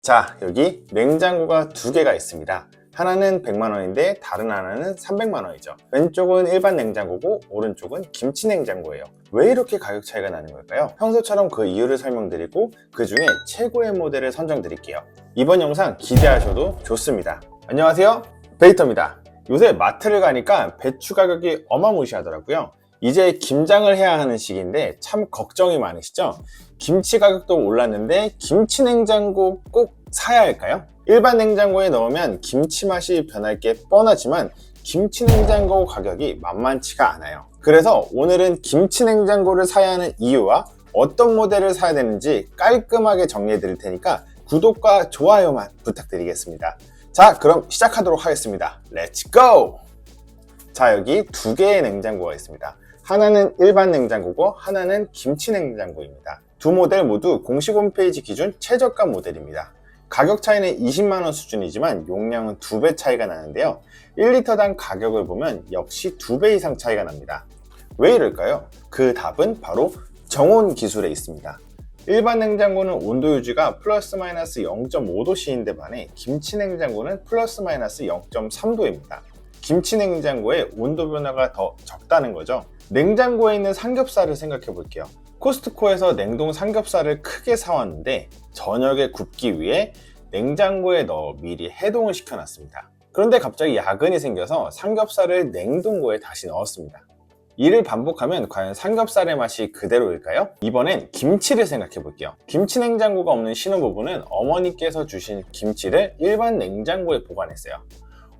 자, 여기 냉장고가 두 개가 있습니다. 하나는 100만원인데 다른 하나는 300만원이죠. 왼쪽은 일반 냉장고고 오른쪽은 김치 냉장고예요. 왜 이렇게 가격 차이가 나는 걸까요? 평소처럼 그 이유를 설명드리고 그 중에 최고의 모델을 선정드릴게요. 이번 영상 기대하셔도 좋습니다. 안녕하세요, 베이터입니다. 요새 마트를 가니까 배추 가격이 어마무시하더라고요. 이제 김장을 해야 하는 시기인데 참 걱정이 많으시죠? 김치 가격도 올랐는데 김치 냉장고 꼭 사야 할까요? 일반 냉장고에 넣으면 김치 맛이 변할 게 뻔하지만 김치 냉장고 가격이 만만치가 않아요. 그래서 오늘은 김치 냉장고를 사야 하는 이유와 어떤 모델을 사야 되는지 깔끔하게 정리해 드릴 테니까 구독과 좋아요만 부탁드리겠습니다. 자, 그럼 시작하도록 하겠습니다. 렛츠 고! 자, 여기 두 개의 냉장고가 있습니다. 하나는 일반 냉장고고 하나는 김치 냉장고입니다. 두 모델 모두 공식 홈페이지 기준 최저가 모델입니다. 가격 차이는 20만원 수준이지만 용량은 2배 차이가 나는데요. 1리터당 가격을 보면 역시 2배 이상 차이가 납니다. 왜 이럴까요? 그 답은 바로 정온 기술에 있습니다. 일반 냉장고는 온도 유지가 플러스 마이너스 0.5도씨인데 반해 김치 냉장고는 플러스 마이너스 0.3도입니다. 김치 냉장고의 온도 변화가 더 적다는 거죠. 냉장고에 있는 삼겹살을 생각해 볼게요. 코스트코에서 냉동 삼겹살을 크게 사왔는데 저녁에 굽기 위해 냉장고에 넣어 미리 해동을 시켜놨습니다. 그런데 갑자기 야근이 생겨서 삼겹살을 냉동고에 다시 넣었습니다. 이를 반복하면 과연 삼겹살의 맛이 그대로일까요? 이번엔 김치를 생각해 볼게요. 김치 냉장고가 없는 신혼부부는 어머니께서 주신 김치를 일반 냉장고에 보관했어요.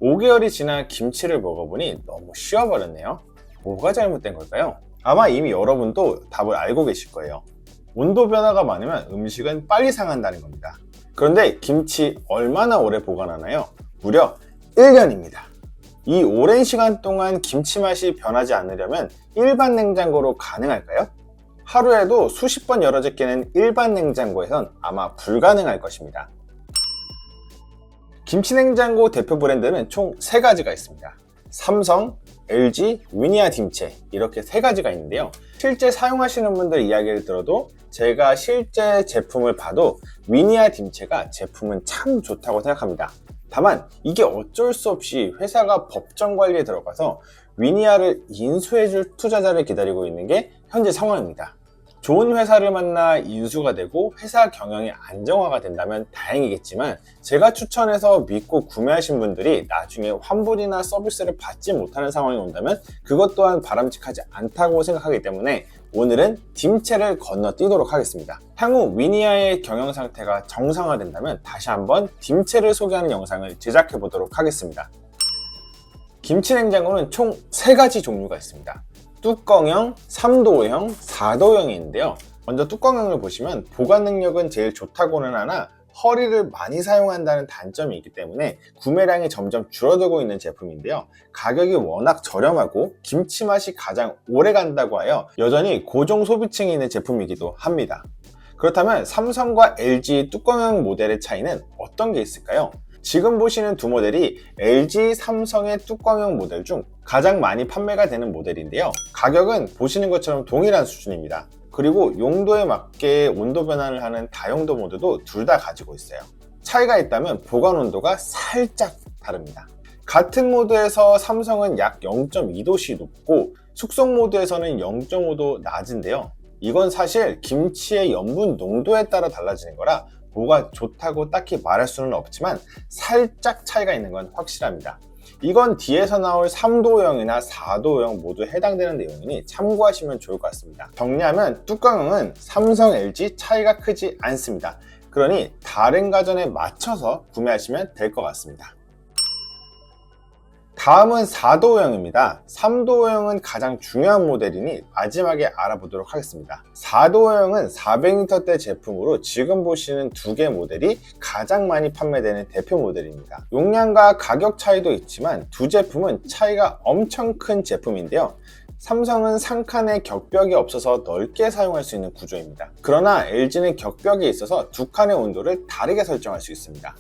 5개월이 지나 김치를 먹어보니 너무 쉬어버렸네요. 뭐가 잘못된 걸까요? 아마 이미 여러분도 답을 알고 계실 거예요. 온도 변화가 많으면 음식은 빨리 상한다는 겁니다. 그런데 김치 얼마나 오래 보관하나요? 무려 1년입니다. 이 오랜 시간 동안 김치 맛이 변하지 않으려면 일반 냉장고로 가능할까요? 하루에도 수십 번 열어져 끼는 일반 냉장고에선 아마 불가능할 것입니다. 김치 냉장고 대표 브랜드는 총 3가지가 있습니다. 삼성, LG, 위니아 딤체 이렇게 3가지가 있는데요. 실제 사용하시는 분들 이야기를 들어도 제가 실제 제품을 봐도 위니아 딤체가 제품은 참 좋다고 생각합니다. 다만 이게 어쩔 수 없이 회사가 법정 관리에 들어가서 위니아를 인수해줄 투자자를 기다리고 있는 게 현재 상황입니다. 좋은 회사를 만나 인수가 되고 회사 경영이 안정화가 된다면 다행이겠지만 제가 추천해서 믿고 구매하신 분들이 나중에 환불이나 서비스를 받지 못하는 상황이 온다면 그것 또한 바람직하지 않다고 생각하기 때문에 오늘은 딤체를 건너뛰도록 하겠습니다. 향후 위니아의 경영 상태가 정상화된다면 다시 한번 딤체를 소개하는 영상을 제작해 보도록 하겠습니다. 김치 냉장고는 총 3가지 종류가 있습니다. 뚜껑형, 3도형, 4도형이 있는데요. 먼저 뚜껑형을 보시면 보관 능력은 제일 좋다고는 하나 허리를 많이 사용한다는 단점이 있기 때문에 구매량이 점점 줄어들고 있는 제품인데요. 가격이 워낙 저렴하고 김치 맛이 가장 오래 간다고 하여 여전히 고정 소비층이 있는 제품이기도 합니다. 그렇다면 삼성과 LG 뚜껑형 모델의 차이는 어떤 게 있을까요? 지금 보시는 두 모델이 LG, 삼성의 뚜껑형 모델 중 가장 많이 판매가 되는 모델인데요. 가격은 보시는 것처럼 동일한 수준입니다. 그리고 용도에 맞게 온도 변환을 하는 다용도 모드도 둘 다 가지고 있어요. 차이가 있다면 보관 온도가 살짝 다릅니다. 같은 모드에서 삼성은 약 0.2도씨 높고 숙성 모드에서는 0.5도 낮은데요. 이건 사실 김치의 염분 농도에 따라 달라지는 거라 뭐가 좋다고 딱히 말할 수는 없지만 살짝 차이가 있는 건 확실합니다. 이건 뒤에서 나올 3도형이나 4도형 모두 해당되는 내용이니 참고하시면 좋을 것 같습니다. 정리하면 뚜껑형은 삼성, LG 차이가 크지 않습니다. 그러니 다른 가전에 맞춰서 구매하시면 될 것 같습니다. 다음은 4도형입니다. 3도형은 가장 중요한 모델이니 마지막에 알아보도록 하겠습니다. 4도형은 400L대 제품으로 지금 보시는 두 개 모델이 가장 많이 판매되는 대표 모델입니다. 용량과 가격 차이도 있지만 두 제품은 차이가 엄청 큰 제품인데요. 삼성은 상칸에 격벽이 없어서 넓게 사용할 수 있는 구조입니다. 그러나 LG는 격벽이 있어서 두 칸의 온도를 다르게 설정할 수 있습니다.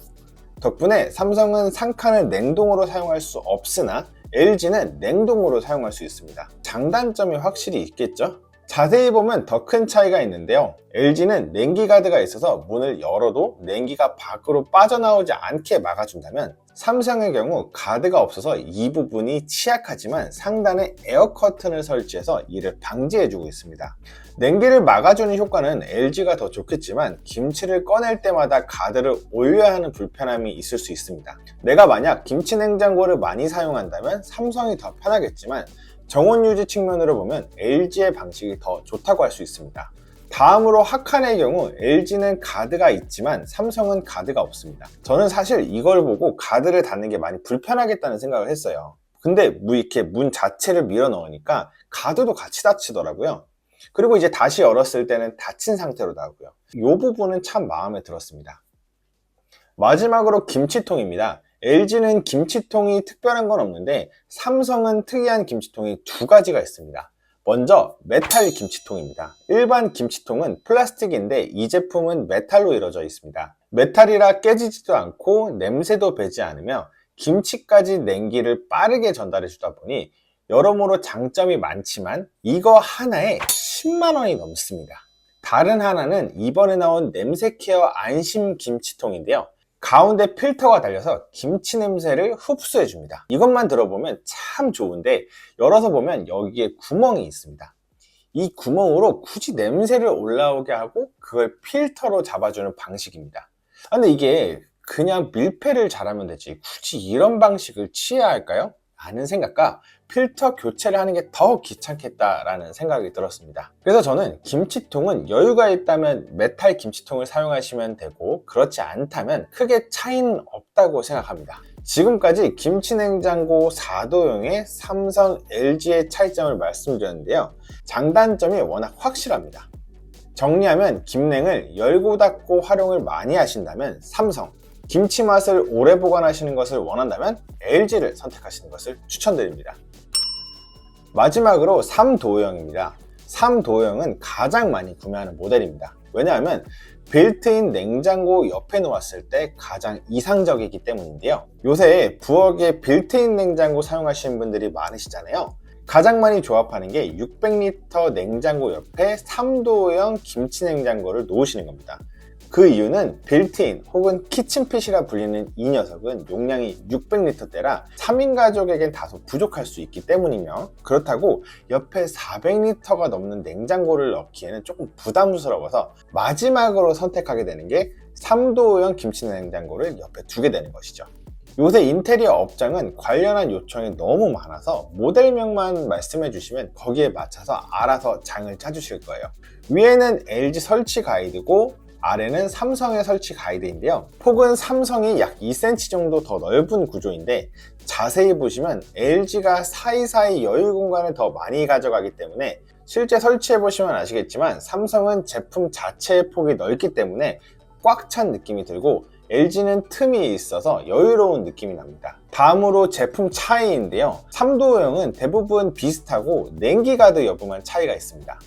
덕분에 삼성은 상칸을 냉동으로 사용할 수 없으나 LG는 냉동으로 사용할 수 있습니다. 장단점이 확실히 있겠죠? 자세히 보면 더 큰 차이가 있는데요. LG는 냉기 가드가 있어서 문을 열어도 냉기가 밖으로 빠져나오지 않게 막아준다면 삼성의 경우 가드가 없어서 이 부분이 취약하지만 상단에 에어 커튼을 설치해서 이를 방지해주고 있습니다. 냉기를 막아주는 효과는 LG가 더 좋겠지만 김치를 꺼낼 때마다 가드를 올려야 하는 불편함이 있을 수 있습니다. 내가 만약 김치 냉장고를 많이 사용한다면 삼성이 더 편하겠지만 정원 유지 측면으로 보면 LG의 방식이 더 좋다고 할 수 있습니다. 다음으로 하칸의 경우 LG는 가드가 있지만 삼성은 가드가 없습니다. 저는 사실 이걸 보고 가드를 닫는 게 많이 불편하겠다는 생각을 했어요. 근데 이렇게 문 자체를 밀어 넣으니까 가드도 같이 닫히더라고요. 그리고 이제 다시 열었을 때는 닫힌 상태로 나오고요. 이 부분은 참 마음에 들었습니다. 마지막으로 김치통입니다. LG는 김치통이 특별한 건 없는데 삼성은 특이한 김치통이 두 가지가 있습니다. 먼저 메탈 김치통입니다. 일반 김치통은 플라스틱인데 이 제품은 메탈로 이루어져 있습니다. 메탈이라 깨지지도 않고 냄새도 배지 않으며 김치까지 냉기를 빠르게 전달해 주다 보니 여러모로 장점이 많지만 이거 하나에 10만 원이 넘습니다. 다른 하나는 이번에 나온 냄새 케어 안심 김치통인데요. 가운데 필터가 달려서 김치 냄새를 흡수해 줍니다. 이것만 들어보면 참 좋은데 열어서 보면 여기에 구멍이 있습니다. 이 구멍으로 굳이 냄새를 올라오게 하고 그걸 필터로 잡아주는 방식입니다. 근데 이게 그냥 밀폐를 잘하면 되지 굳이 이런 방식을 취해야 할까요? 라는 생각과 필터 교체를 하는 게 더 귀찮겠다라는 생각이 들었습니다. 그래서 저는 김치통은 여유가 있다면 메탈 김치통을 사용하시면 되고 그렇지 않다면 크게 차이는 없다고 생각합니다. 지금까지 김치냉장고 4도용의 삼성, LG의 차이점을 말씀드렸는데요. 장단점이 워낙 확실합니다. 정리하면 김냉을 열고 닫고 활용을 많이 하신다면 삼성, 김치 맛을 오래 보관하시는 것을 원한다면 LG를 선택하시는 것을 추천드립니다. 마지막으로 3도형입니다. 3도형은 가장 많이 구매하는 모델입니다. 왜냐하면 빌트인 냉장고 옆에 놓았을 때 가장 이상적이기 때문인데요. 요새 부엌에 빌트인 냉장고 사용하시는 분들이 많으시잖아요. 가장 많이 조합하는 게 600리터 냉장고 옆에 3도형 김치 냉장고를 놓으시는 겁니다. 그 이유는 빌트인 혹은 키친핏이라 불리는 이 녀석은 용량이 600리터대라 3인 가족에겐 다소 부족할 수 있기 때문이며 그렇다고 옆에 400리터가 넘는 냉장고를 넣기에는 조금 부담스러워서 마지막으로 선택하게 되는 게 3도형 김치 냉장고를 옆에 두게 되는 것이죠. 요새 인테리어 업장은 관련한 요청이 너무 많아서 모델명만 말씀해 주시면 거기에 맞춰서 알아서 장을 짜주실 거예요. 위에는 LG 설치 가이드고 아래는 삼성의 설치 가이드인데요. 폭은 삼성이 약 2cm 정도 더 넓은 구조인데 자세히 보시면 LG가 사이사이 여유 공간을 더 많이 가져가기 때문에 실제 설치해 보시면 아시겠지만 삼성은 제품 자체의 폭이 넓기 때문에 꽉 찬 느낌이 들고 LG는 틈이 있어서 여유로운 느낌이 납니다. 다음으로 제품 차이인데요. 3도형은 대부분 비슷하고 냉기 가드 여부만 차이가 있습니다.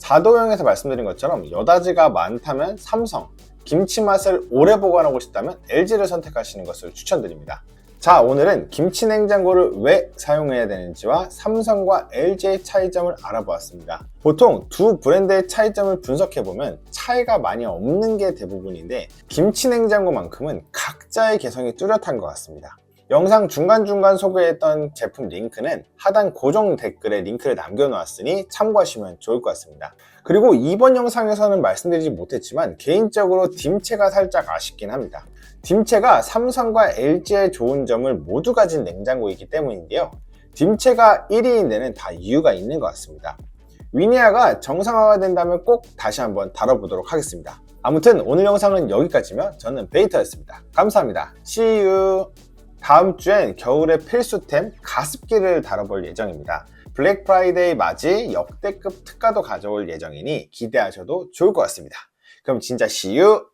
4도형에서 말씀드린 것처럼 여다지가 많다면 삼성, 김치 맛을 오래 보관하고 싶다면 LG를 선택하시는 것을 추천드립니다. 자, 오늘은 김치 냉장고를 왜 사용해야 되는지와 삼성과 LG의 차이점을 알아보았습니다. 보통 두 브랜드의 차이점을 분석해보면 차이가 많이 없는 게 대부분인데 김치 냉장고만큼은 각자의 개성이 뚜렷한 것 같습니다. 영상 중간중간 소개했던 제품 링크는 하단 고정 댓글에 링크를 남겨놓았으니 참고하시면 좋을 것 같습니다. 그리고 이번 영상에서는 말씀드리지 못했지만 개인적으로 딤체가 살짝 아쉽긴 합니다. 딤체가 삼성과 LG의 좋은 점을 모두 가진 냉장고이기 때문인데요. 딤체가 1위인 데는 다 이유가 있는 것 같습니다. 위니아가 정상화가 된다면 꼭 다시 한번 다뤄보도록 하겠습니다. 아무튼 오늘 영상은 여기까지며 저는 베이터였습니다. 감사합니다. See you! 다음 주엔 겨울의 필수템 가습기를 다뤄볼 예정입니다. 블랙 프라이데이 맞이 역대급 특가도 가져올 예정이니 기대하셔도 좋을 것 같습니다. 그럼 진짜 see you!